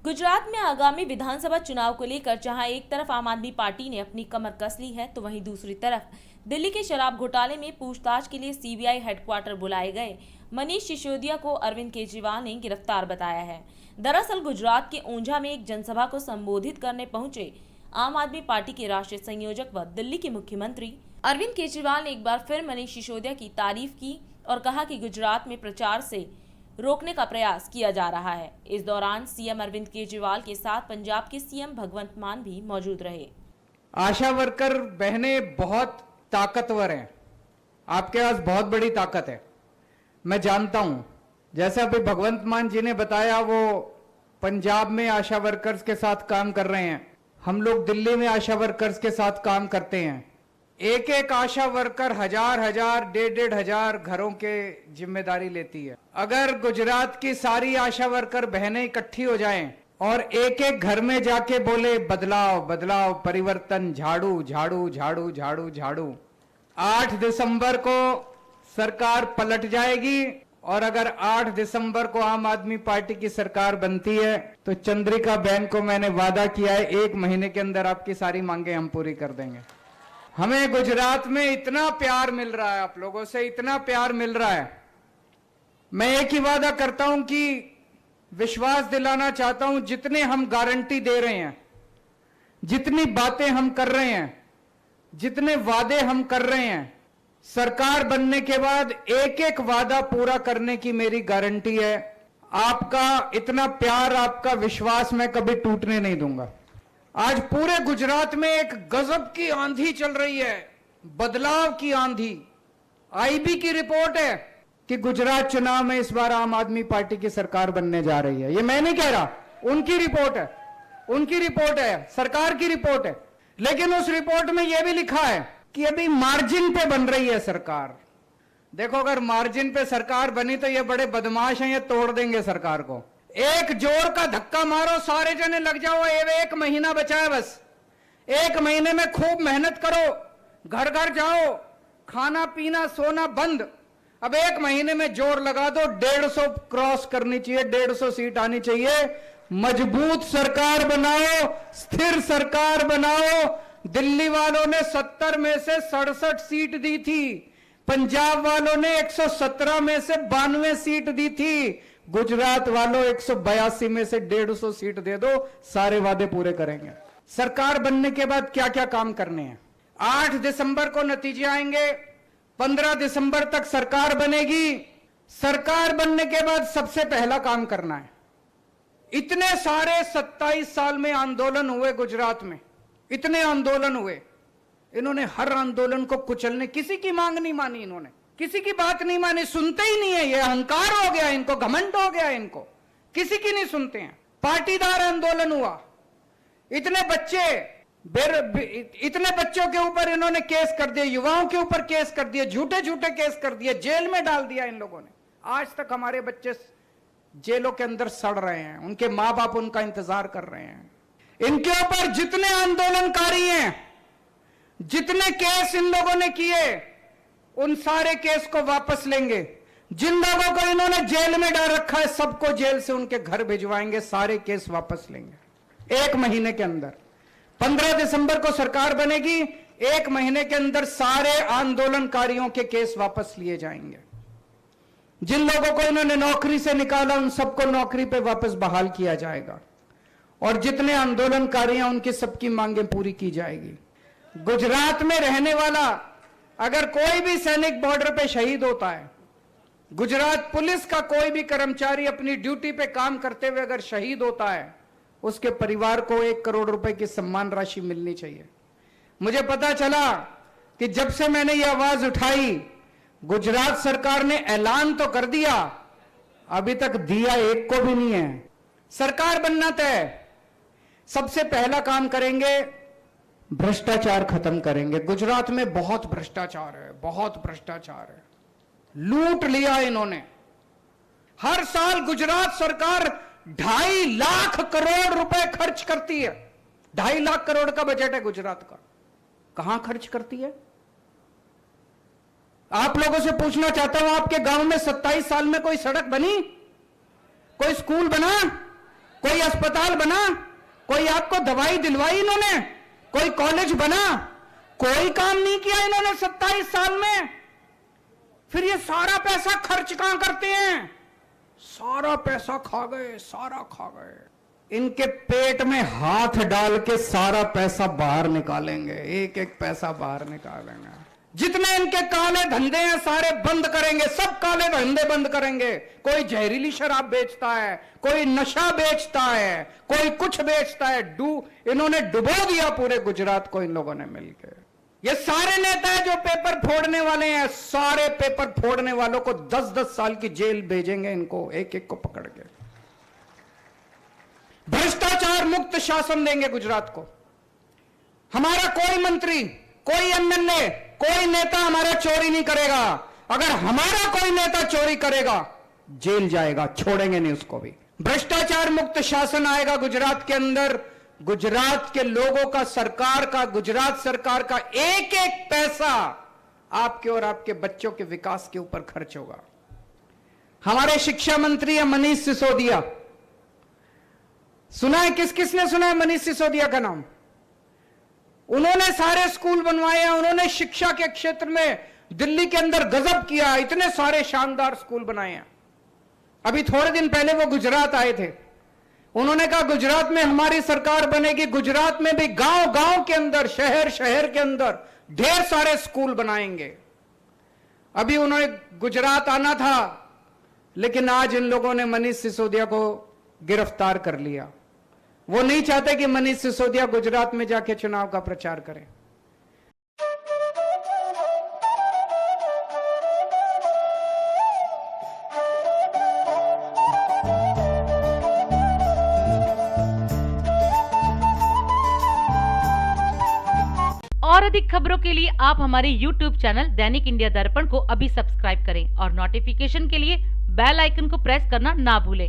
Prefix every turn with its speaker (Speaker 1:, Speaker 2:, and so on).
Speaker 1: गुजरात में आगामी विधानसभा चुनाव को लेकर जहां एक तरफ आम आदमी पार्टी ने अपनी कमर कस ली है, तो वहीं दूसरी तरफ दिल्ली के शराब घोटाले में पूछताछ के लिए सीबीआई हेडक्वार्टर बुलाए गए मनीष सिसोदिया को अरविंद केजरीवाल ने गिरफ्तार बताया है। दरअसल गुजरात के ऊंझा में एक जनसभा को संबोधित करने पहुंचे आम आदमी पार्टी के राष्ट्रीय संयोजक व दिल्ली के मुख्यमंत्री अरविंद केजरीवाल ने एक बार फिर मनीष सिसोदिया की तारीफ की और कहा कि गुजरात में प्रचार से रोकने का प्रयास किया जा रहा है। इस दौरान सीएम अरविंद केजरीवाल के साथ पंजाब के सीएम भगवंत मान भी मौजूद रहे।
Speaker 2: आशा वर्कर बहनें बहुत ताकतवर हैं, आपके पास बहुत बड़ी ताकत है, मैं जानता हूं। जैसे अभी भगवंत मान जी ने बताया, वो पंजाब में आशा वर्कर्स के साथ काम कर रहे हैं, हम लोग दिल्ली में आशा वर्कर्स के साथ काम करते हैं। एक एक आशा वर्कर हजार हजार 1,500 घरों के जिम्मेदारी लेती है। अगर गुजरात की सारी आशा वर्कर बहनें इकट्ठी हो जाएं और एक एक घर में जाके बोले बदलाव बदलाव, परिवर्तन, झाड़ू झाड़ू झाड़ू झाड़ू झाड़ू, 8 दिसंबर को सरकार पलट जाएगी। और अगर 8 दिसंबर को आम आदमी पार्टी की सरकार बनती है तो चंद्रिका बहन को मैंने वादा किया है, 1 महीने के अंदर आपकी सारी मांगे हम पूरी कर देंगे। हमें गुजरात में इतना प्यार मिल रहा है, आप लोगों से इतना प्यार मिल रहा है। मैं एक ही वादा करता हूं कि विश्वास दिलाना चाहता हूं, जितने हम गारंटी दे रहे हैं, जितनी बातें हम कर रहे हैं, जितने वादे हम कर रहे हैं, सरकार बनने के बाद एक एक वादा पूरा करने की मेरी गारंटी है। आपका इतना प्यार, आपका विश्वास मैं कभी टूटने नहीं दूंगा। आज पूरे गुजरात में एक गजब की आंधी चल रही है, बदलाव की आंधी। आईबी की रिपोर्ट है कि गुजरात चुनाव में इस बार आम आदमी पार्टी की सरकार बनने जा रही है। ये मैं नहीं कह रहा, उनकी रिपोर्ट है, उनकी रिपोर्ट है, सरकार की रिपोर्ट है। लेकिन उस रिपोर्ट में यह भी लिखा है कि अभी मार्जिन पे बन रही है सरकार। देखो, अगर मार्जिन पे सरकार बनी तो ये बड़े बदमाश हैं, ये तोड़ देंगे सरकार को। एक जोर का धक्का मारो, सारे जने लग जाओ। 1 महीना बचा है बस, 1 महीने में खूब मेहनत करो, घर घर जाओ, खाना पीना सोना बंद। अब 1 महीने में जोर लगा दो, 150 क्रॉस करनी चाहिए, 150 सीट आनी चाहिए। मजबूत सरकार बनाओ, स्थिर सरकार बनाओ। दिल्ली वालों ने 70 में से 67 सीट दी थी, पंजाब वालों ने 117 में से 92 सीट दी थी, गुजरात वालों 182 में से 150 सीट दे दो, सारे वादे पूरे करेंगे। सरकार बनने के बाद क्या क्या काम करने हैं? 8 दिसंबर को नतीजे आएंगे, 15 दिसंबर तक सरकार बनेगी। सरकार बनने के बाद सबसे पहला काम करना है, इतने सारे 27 साल में आंदोलन हुए गुजरात में, इतने आंदोलन हुए, इन्होंने हर आंदोलन को कुचलने, किसी की मांग नहीं मानी, इन्होंने किसी की बात नहीं मानी, सुनते ही नहीं है। ये अहंकार हो गया इनको, घमंड हो गया इनको, किसी की नहीं सुनते हैं। पाटीदार आंदोलन हुआ, इतने बच्चों के ऊपर इन्होंने केस कर दिए, युवाओं के ऊपर केस कर दिए, झूठे झूठे केस कर दिए, जेल में डाल दिया इन लोगों ने। आज तक हमारे बच्चे जेलों के अंदर सड़ रहे हैं, उनके मां बाप उनका इंतजार कर रहे हैं। इनके ऊपर जितने आंदोलनकारी हैं, जितने केस इन लोगों ने किए, उन सारे केस को वापस लेंगे। जिन लोगों को इन्होंने जेल में डाल रखा है, सबको जेल से उनके घर भिजवाएंगे, सारे केस वापस लेंगे 1 महीने के अंदर। 15 दिसंबर को सरकार बनेगी, 1 महीने के अंदर सारे आंदोलनकारियों के केस वापस लिए जाएंगे। जिन लोगों को इन्होंने नौकरी से निकाला, उन सबको नौकरी पे वापस बहाल किया जाएगा। और जितने आंदोलनकारी हैं, उनकी सबकी मांगें पूरी की जाएगी। गुजरात में रहने वाला अगर कोई भी सैनिक बॉर्डर पे शहीद होता है, गुजरात पुलिस का कोई भी कर्मचारी अपनी ड्यूटी पे काम करते हुए अगर शहीद होता है, उसके परिवार को 1 करोड़ रुपए की सम्मान राशि मिलनी चाहिए। मुझे पता चला कि जब से मैंने ये आवाज उठाई, गुजरात सरकार ने ऐलान तो कर दिया, अभी तक दिया एक को भी नहीं है। सरकार बनना तय, सबसे पहला काम करेंगे, भ्रष्टाचार खत्म करेंगे। गुजरात में बहुत भ्रष्टाचार है, बहुत भ्रष्टाचार है, लूट लिया इन्होंने। हर साल गुजरात सरकार 2.5 लाख करोड़ रुपए खर्च करती है। 2.5 लाख करोड़ का बजट है गुजरात का, कहां खर्च करती है? आप लोगों से पूछना चाहता हूं, आपके गांव में 27 साल में कोई सड़क बनी, कोई स्कूल बना, कोई अस्पताल बना? कोई आपको दवाई दिलवाई इन्होंने? कोई कॉलेज बना? कोई काम नहीं किया इन्होंने 27 साल में। फिर ये सारा पैसा खर्च कहां करते हैं? सारा पैसा खा गए, सारा खा गए। इनके पेट में हाथ डाल के सारा पैसा बाहर निकालेंगे, एक एक पैसा बाहर निकालेंगे। जितने इनके काले धंधे हैं सारे बंद करेंगे, सब काले धंधे बंद करेंगे। कोई जहरीली शराब बेचता है, कोई नशा बेचता है, कोई कुछ बेचता है। इन्होंने डुबो दिया पूरे गुजरात को इन लोगों ने मिलकर। ये सारे नेता है जो पेपर फोड़ने वाले हैं, सारे पेपर फोड़ने वालों को 10-10 साल की जेल भेजेंगे, इनको एक एक को पकड़ के। भ्रष्टाचार मुक्त शासन देंगे गुजरात को। हमारा कोई मंत्री, कोई एमएलए, कोई नेता हमारा चोरी नहीं करेगा। अगर हमारा कोई नेता चोरी करेगा जेल जाएगा, छोड़ेंगे नहीं उसको भी। भ्रष्टाचार मुक्त शासन आएगा गुजरात के अंदर। गुजरात के लोगों का, सरकार का, गुजरात सरकार का एक एक पैसा आपके और आपके बच्चों के विकास के ऊपर खर्च होगा। हमारे शिक्षा मंत्री है मनीष सिसोदिया। सुना है? किस किसने सुना है मनीष सिसोदिया का नाम? उन्होंने सारे स्कूल बनवाए हैं, उन्होंने शिक्षा के क्षेत्र में दिल्ली के अंदर गजब किया, इतने सारे शानदार स्कूल बनाए हैं। अभी थोड़े दिन पहले वो गुजरात आए थे। उन्होंने कहा गुजरात में हमारी सरकार बनेगी, गुजरात में भी गांव गांव के अंदर, शहर शहर के अंदर ढेर सारे स्कूल बनाएंगे। अभी उन्होंने गुजरात आना था, लेकिन आज इन लोगों ने मनीष सिसोदिया को गिरफ्तार कर लिया। वो नहीं चाहते कि मनीष सिसोदिया गुजरात में जाके चुनाव का प्रचार करें।
Speaker 3: और अधिक खबरों के लिए आप हमारे YouTube चैनल दैनिक इंडिया दर्पण को अभी सब्सक्राइब करें और नोटिफिकेशन के लिए बेल आइकन को प्रेस करना ना भूलें।